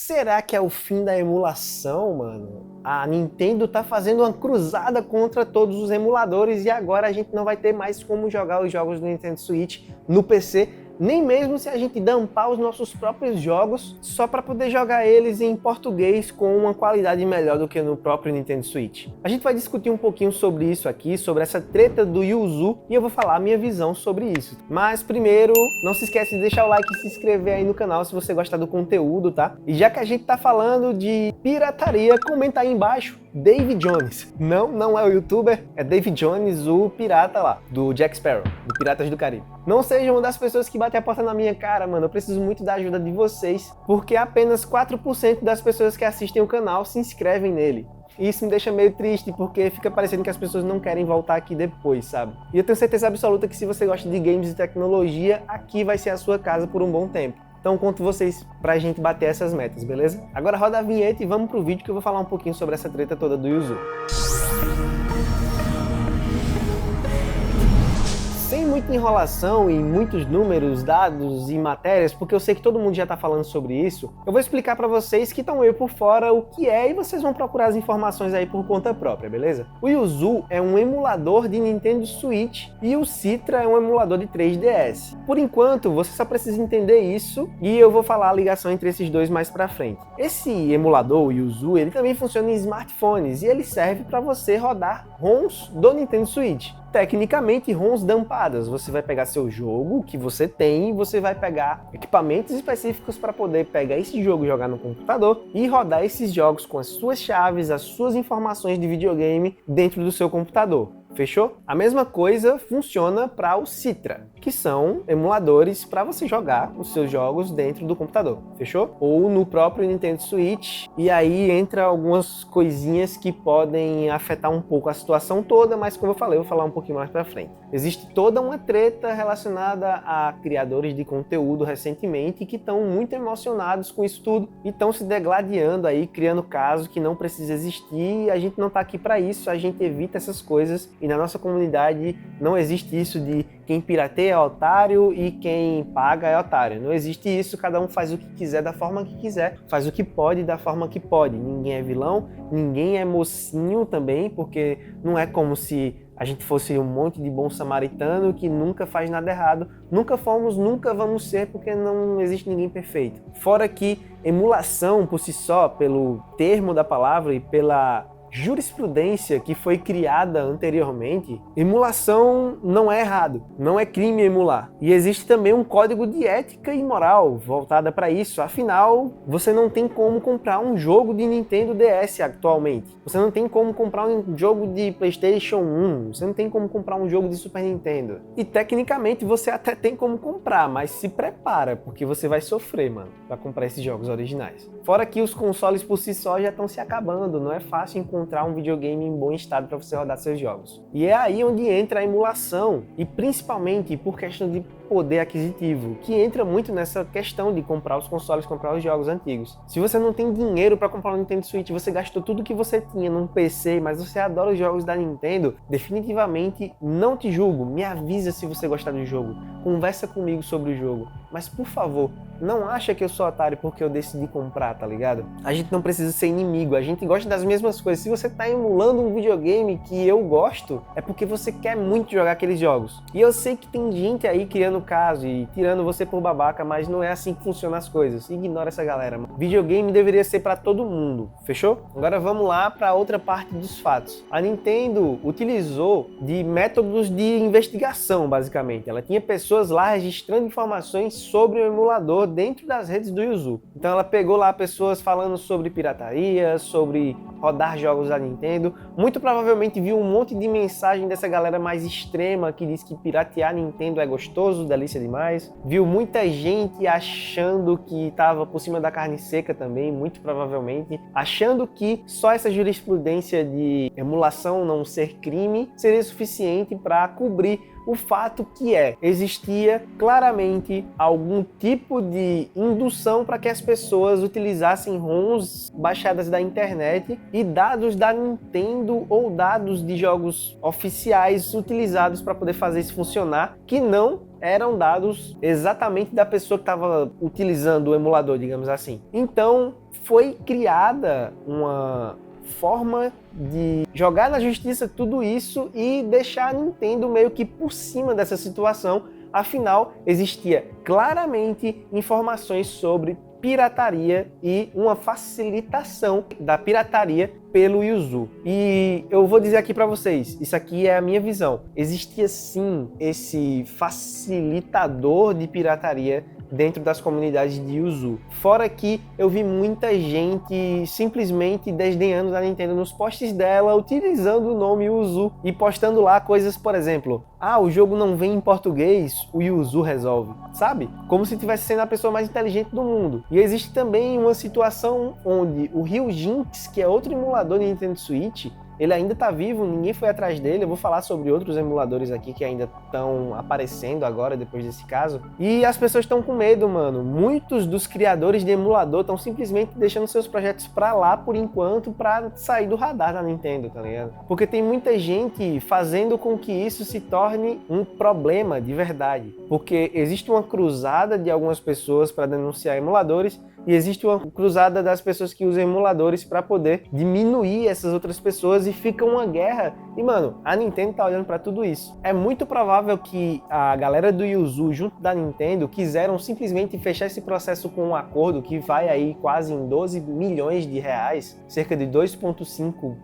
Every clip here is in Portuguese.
Será que é o fim da emulação, mano? A Nintendo tá fazendo uma cruzada contra todos os emuladores e agora a gente não vai ter mais como jogar os jogos do Nintendo Switch no PC, nem mesmo se a gente dumpar os nossos próprios jogos só para poder jogar eles em português com uma qualidade melhor do que no próprio Nintendo Switch. A gente vai discutir um pouquinho sobre isso aqui, sobre essa treta do Yuzu, e eu vou falar a minha visão sobre isso. Mas primeiro, não se esquece de deixar o like e se inscrever aí no canal se você gostar do conteúdo, tá? E já que a gente tá falando de pirataria, comenta aí embaixo, Davy Jones. Não é o youtuber, é Davy Jones, o pirata lá, do Jack Sparrow, do Piratas do Caribe. Não seja uma das pessoas que batem a porta na minha cara, mano. Eu preciso muito da ajuda de vocês, porque apenas 4% das pessoas que assistem o canal se inscrevem nele. E isso me deixa meio triste, porque fica parecendo que as pessoas não querem voltar aqui depois, sabe? E eu tenho certeza absoluta que se você gosta de games e tecnologia, aqui vai ser a sua casa por um bom tempo. Então conto vocês pra gente bater essas metas, beleza? Agora roda a vinheta e vamos pro vídeo que eu vou falar um pouquinho sobre essa treta toda do Yuzu. Sem muita enrolação e muitos números, dados e matérias, porque eu sei que todo mundo já tá falando sobre isso, eu vou explicar pra vocês que estão meio por fora o que é e vocês vão procurar as informações aí por conta própria, beleza? O Yuzu é um emulador de Nintendo Switch e o Citra é um emulador de 3DS. Por enquanto, você só precisa entender isso e eu vou falar a ligação entre esses dois mais pra frente. Esse emulador, o Yuzu, ele também funciona em smartphones e ele serve para você rodar ROMs do Nintendo Switch. Tecnicamente, ROMs dumpadas. Você vai pegar seu jogo que você tem e você vai pegar equipamentos específicos para poder pegar esse jogo e jogar no computador e rodar esses jogos com as suas chaves, as suas informações de videogame dentro do seu computador. Fechou? A mesma coisa funciona para o Citra, que são emuladores para você jogar os seus jogos dentro do computador. Fechou? Ou no próprio Nintendo Switch. E aí entra algumas coisinhas que podem afetar um pouco a situação toda, mas como eu falei, eu vou falar um pouquinho mais para frente. Existe toda uma treta relacionada a criadores de conteúdo recentemente que estão muito emocionados com isso tudo e estão se degladiando aí, criando casos que não precisa existir. A gente não tá aqui para isso, a gente evita essas coisas. E na nossa comunidade não existe isso de quem pirateia é otário e quem paga é otário. Não existe isso, cada um faz o que quiser da forma que quiser, faz o que pode da forma que pode. Ninguém é vilão, ninguém é mocinho também, porque não é como se a gente fosse um monte de bom samaritano que nunca faz nada errado. Nunca fomos, nunca vamos ser, porque não existe ninguém perfeito. Fora que emulação por si só, pelo termo da palavra e pela jurisprudência que foi criada anteriormente, emulação não é errado, não é crime emular. E existe também um código de ética e moral voltada para isso. Afinal, você não tem como comprar um jogo de Nintendo DS atualmente. Você não tem como comprar um jogo de PlayStation 1, você não tem como comprar um jogo de Super Nintendo. E tecnicamente você até tem como comprar, mas se prepara, porque você vai sofrer, mano, para comprar esses jogos originais. Fora que os consoles por si só já estão se acabando, não é fácil encontrar um videogame em bom estado para você rodar seus jogos. E é aí onde entra a emulação, e principalmente por questão de poder aquisitivo, que entra muito nessa questão de comprar os consoles, comprar os jogos antigos. Se você não tem dinheiro para comprar um Nintendo Switch, você gastou tudo que você tinha num PC, mas você adora os jogos da Nintendo, definitivamente não te julgo, me avisa se você gostar do jogo, conversa comigo sobre o jogo, mas por favor, não acha que eu sou otário porque eu decidi comprar, tá ligado? A gente não precisa ser inimigo, a gente gosta das mesmas coisas. Se você tá emulando um videogame que eu gosto, é porque você quer muito jogar aqueles jogos. E eu sei que tem gente aí criando caso e tirando você por babaca, mas não é assim que funcionam as coisas. Ignora essa galera, mano. Videogame deveria ser pra todo mundo, fechou? Agora vamos lá pra outra parte dos fatos. A Nintendo utilizou de métodos de investigação, basicamente. Ela tinha pessoas lá registrando informações sobre o emulador dentro das redes do Yuzu. Então ela pegou lá pessoas falando sobre pirataria, sobre rodar jogos da Nintendo. Muito provavelmente viu um monte de mensagem dessa galera mais extrema que diz que piratear Nintendo é gostoso, delícia demais. Viu muita gente achando que estava por cima da carne seca também, muito provavelmente, achando que só essa jurisprudência de emulação não ser crime seria suficiente para cobrir o fato que existia claramente algum tipo de indução para que as pessoas utilizassem ROMs baixadas da internet e dados da Nintendo ou dados de jogos oficiais utilizados para poder fazer isso funcionar, que não eram dados exatamente da pessoa que estava utilizando o emulador, digamos assim. Então, foi criada uma forma de jogar na justiça tudo isso e deixar a Nintendo meio que por cima dessa situação. Afinal, existia claramente informações sobre pirataria e uma facilitação da pirataria pelo Yuzu. E eu vou dizer aqui para vocês, isso aqui é a minha visão. Existia sim esse facilitador de pirataria dentro das comunidades de Yuzu. Fora que eu vi muita gente simplesmente desdenhando da Nintendo nos posts dela, utilizando o nome Yuzu e postando lá coisas, por exemplo, o jogo não vem em português, o Yuzu resolve, sabe? Como se estivesse sendo a pessoa mais inteligente do mundo. E existe também uma situação onde o Ryujinx, que é outro emulador de Nintendo Switch, ele ainda tá vivo, ninguém foi atrás dele. Eu vou falar sobre outros emuladores aqui que ainda estão aparecendo agora, depois desse caso. E as pessoas estão com medo, mano. Muitos dos criadores de emulador estão simplesmente deixando seus projetos pra lá, por enquanto, pra sair do radar da Nintendo, tá ligado? Porque tem muita gente fazendo com que isso se torne um problema de verdade. Porque existe uma cruzada de algumas pessoas para denunciar emuladores, e existe uma cruzada das pessoas que usam emuladores para poder diminuir essas outras pessoas, e fica uma guerra. E, mano, a Nintendo tá olhando para tudo isso. É muito provável que a galera do Yuzu, junto da Nintendo, quiseram simplesmente fechar esse processo com um acordo que vai aí quase em 12 milhões de reais, cerca de 2,5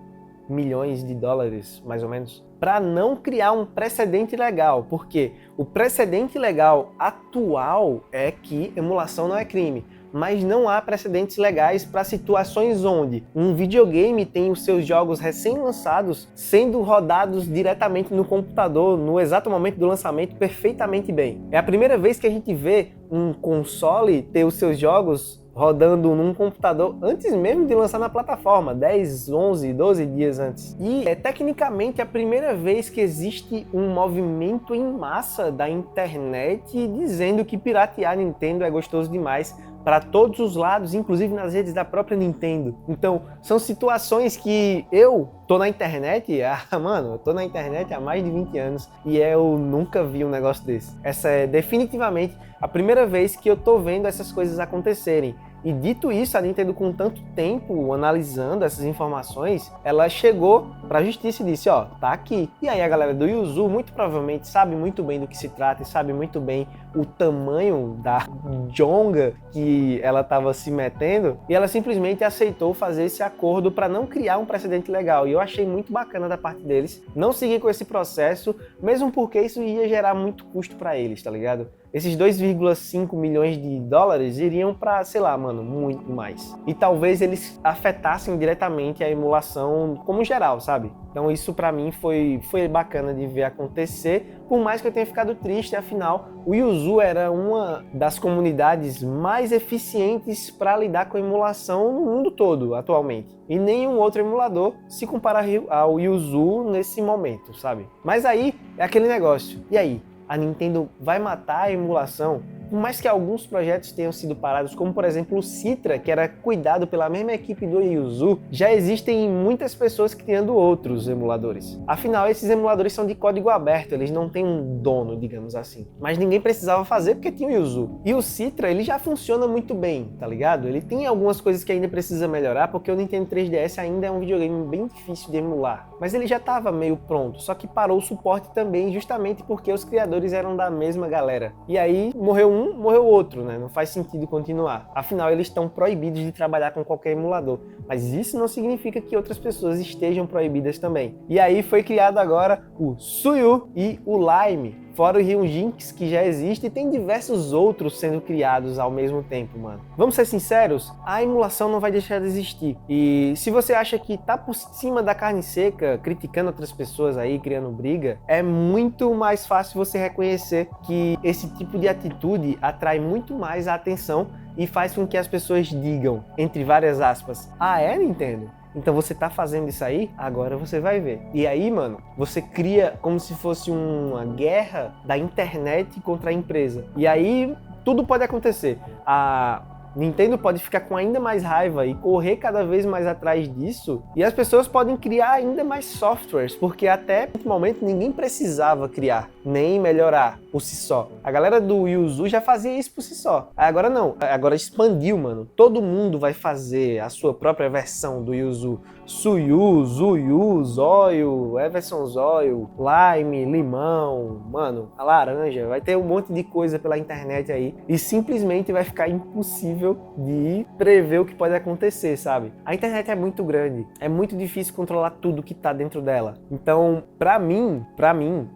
milhões de dólares, mais ou menos, para não criar um precedente legal, porque o precedente legal atual é que emulação não é crime. Mas não há precedentes legais para situações onde um videogame tem os seus jogos recém-lançados sendo rodados diretamente no computador, no exato momento do lançamento, perfeitamente bem. É a primeira vez que a gente vê um console ter os seus jogos rodando num computador antes mesmo de lançar na plataforma, 10, 11, 12 dias antes. E é tecnicamente a primeira vez que existe um movimento em massa da internet dizendo que piratear Nintendo é gostoso demais para todos os lados, inclusive nas redes da própria Nintendo. Então, são situações que eu tô na internet, eu tô na internet há mais de 20 anos e eu nunca vi um negócio desse. Essa é definitivamente a primeira vez que eu tô vendo essas coisas acontecerem. E dito isso, a Nintendo, com tanto tempo analisando essas informações, ela chegou pra justiça e disse, tá aqui. E aí a galera do Yuzu muito provavelmente sabe muito bem do que se trata e sabe muito bem o tamanho da jonga que ela estava se metendo, e ela simplesmente aceitou fazer esse acordo para não criar um precedente legal. E eu achei muito bacana da parte deles não seguir com esse processo, mesmo porque isso ia gerar muito custo para eles, tá ligado? Esses 2,5 milhões de dólares iriam para, sei lá, mano, muito mais. E talvez eles afetassem diretamente a emulação como geral, sabe? Então isso pra mim foi bacana de ver acontecer, por mais que eu tenha ficado triste, afinal, o Yuzu era uma das comunidades mais eficientes para lidar com emulação no mundo todo, atualmente. E nenhum outro emulador se compara ao Yuzu nesse momento, sabe? Mas aí, é aquele negócio. E aí? A Nintendo vai matar a emulação? Por mais que alguns projetos tenham sido parados, como por exemplo o Citra, que era cuidado pela mesma equipe do Yuzu, já existem muitas pessoas criando outros emuladores. Afinal, esses emuladores são de código aberto, eles não têm um dono, digamos assim. Mas ninguém precisava fazer porque tinha o Yuzu. E o Citra, ele já funciona muito bem, tá ligado? Ele tem algumas coisas que ainda precisa melhorar, porque o Nintendo 3DS ainda é um videogame bem difícil de emular. Mas ele já estava meio pronto, só que parou o suporte também, justamente porque os criadores eram da mesma galera. E aí, morreu um, morreu o outro, né? Não faz sentido continuar. Afinal, eles estão proibidos de trabalhar com qualquer emulador. Mas isso não significa que outras pessoas estejam proibidas também. E aí foi criado agora o Suyu e o Lime. Fora o Ryujinx, que já existe, e tem diversos outros sendo criados ao mesmo tempo, mano. Vamos ser sinceros, a emulação não vai deixar de existir. E se você acha que tá por cima da carne seca, criticando outras pessoas aí, criando briga, é muito mais fácil você reconhecer que esse tipo de atitude atrai muito mais a atenção e faz com que as pessoas digam, entre várias aspas, é, Nintendo? Então você tá fazendo isso aí, agora você vai ver. E aí, mano, você cria como se fosse uma guerra da internet contra a empresa. E aí tudo pode acontecer. A Nintendo pode ficar com ainda mais raiva e correr cada vez mais atrás disso, e as pessoas podem criar ainda mais softwares, porque até no momento ninguém precisava criar, nem melhorar por si só. A galera do Yuzu já fazia isso por si só. Agora não, agora expandiu, mano. Todo mundo vai fazer a sua própria versão do Yuzu. Suyu, Zuyu, Zóio, Everson Zóio, Lime, Limão, mano, a laranja, vai ter um monte de coisa pela internet aí e simplesmente vai ficar impossível de prever o que pode acontecer, sabe? A internet é muito grande, é muito difícil controlar tudo que tá dentro dela. Então, pra mim,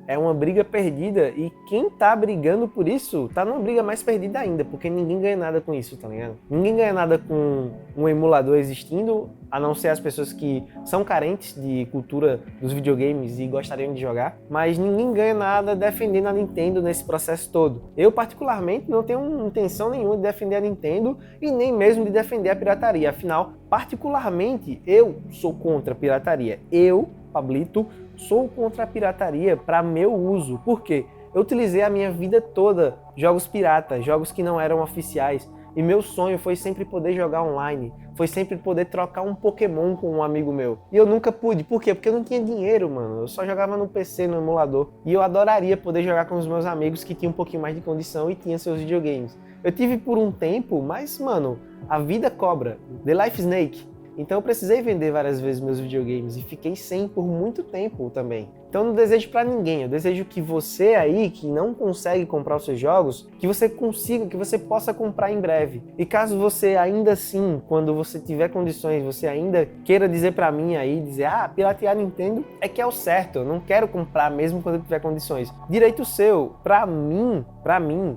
é uma briga perdida e quem tá brigando por isso tá numa briga mais perdida ainda, porque ninguém ganha nada com isso, tá ligado? Ninguém ganha nada com um emulador existindo, a não ser as pessoas que são carentes de cultura dos videogames e gostariam de jogar, mas ninguém ganha nada defendendo a Nintendo nesse processo todo. Eu, particularmente, não tenho intenção nenhuma de defender a Nintendo e nem mesmo de defender a pirataria, afinal, particularmente, eu sou contra a pirataria. Eu, Pablito, sou contra a pirataria para meu uso. Por quê? Eu utilizei a minha vida toda jogos piratas, jogos que não eram oficiais, e meu sonho foi sempre poder jogar online, foi sempre poder trocar um Pokémon com um amigo meu. E eu nunca pude. Por quê? Porque eu não tinha dinheiro, mano. Eu só jogava no PC, no emulador. E eu adoraria poder jogar com os meus amigos que tinham um pouquinho mais de condição e tinham seus videogames. Eu tive por um tempo, mas, mano, a vida cobra. The Life Snake. Então eu precisei vender várias vezes meus videogames e fiquei sem por muito tempo também. Então eu não desejo pra ninguém, eu desejo que você aí, que não consegue comprar os seus jogos, que você consiga, que você possa comprar em breve. E caso você ainda assim, quando você tiver condições, você ainda queira dizer pra mim aí, dizer, piratear Nintendo é que é o certo, eu não quero comprar mesmo quando eu tiver condições. Direito seu, pra mim,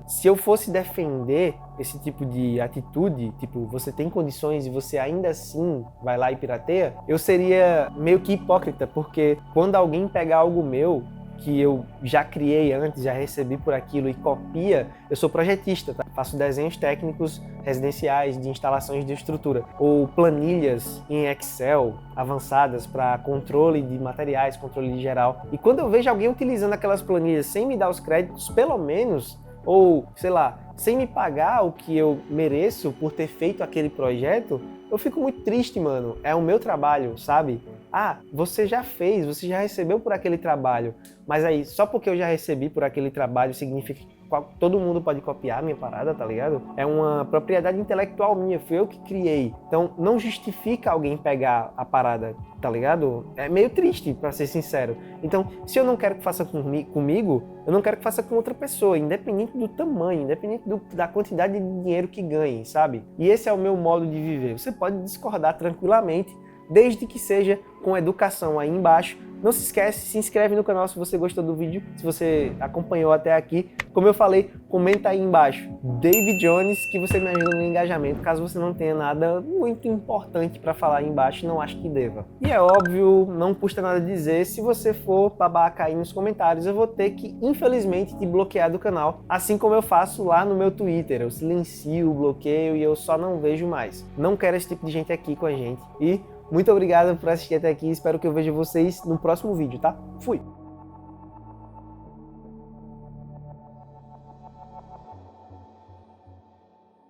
se eu fosse defender esse tipo de atitude, tipo, você tem condições e você ainda assim vai lá e pirateia, eu seria meio que hipócrita, porque quando alguém pegar algo meu, que eu já criei antes, já recebi por aquilo e copia, eu sou projetista, tá? Faço desenhos técnicos residenciais de instalações de estrutura, ou planilhas em Excel avançadas para controle de materiais, controle geral. E quando eu vejo alguém utilizando aquelas planilhas sem me dar os créditos, pelo menos, ou, sei lá, sem me pagar o que eu mereço por ter feito aquele projeto, eu fico muito triste, mano. É o meu trabalho, sabe? Você já fez, você já recebeu por aquele trabalho, mas aí, só porque eu já recebi por aquele trabalho, significa que todo mundo pode copiar a minha parada, tá ligado? É uma propriedade intelectual minha, fui eu que criei. Então, não justifica alguém pegar a parada, tá ligado? É meio triste, pra ser sincero. Então, se eu não quero que faça comigo, eu não quero que faça com outra pessoa, independente do tamanho, independente da quantidade de dinheiro que ganhe, sabe? E esse é o meu modo de viver. Você pode discordar tranquilamente, desde que seja com educação aí embaixo. Não se esquece, se inscreve no canal se você gostou do vídeo, se você acompanhou até aqui. Como eu falei, comenta aí embaixo, David Jones, que você me ajuda no engajamento, caso você não tenha nada muito importante para falar aí embaixo, não acho que deva. E é óbvio, não custa nada dizer, se você for babaca aí nos comentários, eu vou ter que, infelizmente, te bloquear do canal, assim como eu faço lá no meu Twitter. Eu silencio, bloqueio e eu só não vejo mais. Não quero esse tipo de gente aqui com a gente. E muito obrigado por assistir até aqui, espero que eu veja vocês no próximo vídeo, tá? Fui!